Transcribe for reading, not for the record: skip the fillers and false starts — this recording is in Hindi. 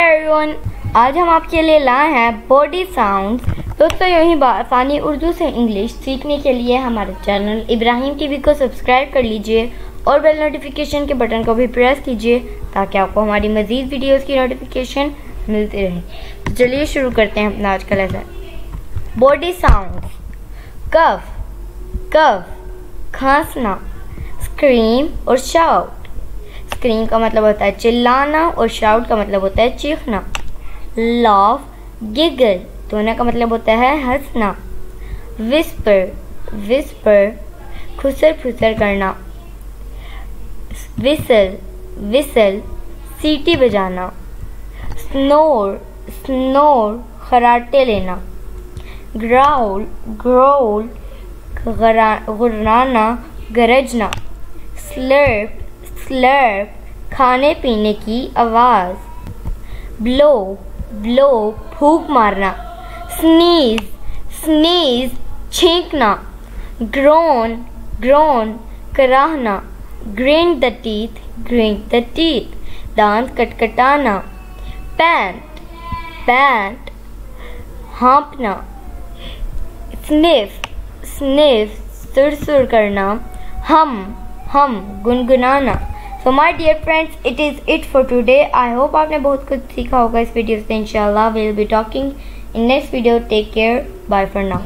एवरीवन, आज हम आपके लिए लाए हैं बॉडी साउंड्स। दोस्तों, यूं ही आसानी उर्दू से इंग्लिश सीखने के लिए हमारे चैनल इब्राहिम टीवी को सब्सक्राइब कर लीजिए और बेल नोटिफिकेशन के बटन को भी प्रेस कीजिए ताकि आपको हमारी मज़ीद वीडियोस की नोटिफिकेशन मिलती रहे। तो चलिए शुरू करते हैं अपना आज का lesson. Body sounds. Cough, cough खांसना। स्क्रीम और शाउट। स्क्रीम का मतलब होता है चिल्लाना और शाउट का मतलब होता है चीखना। लाफ, गिगल दोनों का मतलब होता है हंसना। विस्पर, विस्पर खुसर फुसर करना। विसल, विसल सीटी बजाना। स्नोर, स्नोर खराटे लेना। ग्राउल, ग्राउल गुर्राना गरजना। स्लर्प, स्लर्प खाने पीने की आवाज़। ब्लो, ब्लो फूंक मारना। स्नीज, स्नीज छींकना। ग्रोन, ग्रोन कराहना। Grind the teeth, grind the teeth दांत कटकटाना। पैंट, पैंट हाँपना। स्निफ, स्निफ सुर करना। हम गुनगुनाना। So my dear friends, it is it for today. I hope आपने बहुत कुछ सीखा होगा इस वीडियो से। इंशाल्लाह we'll be talking in next video. Take care. Bye for now.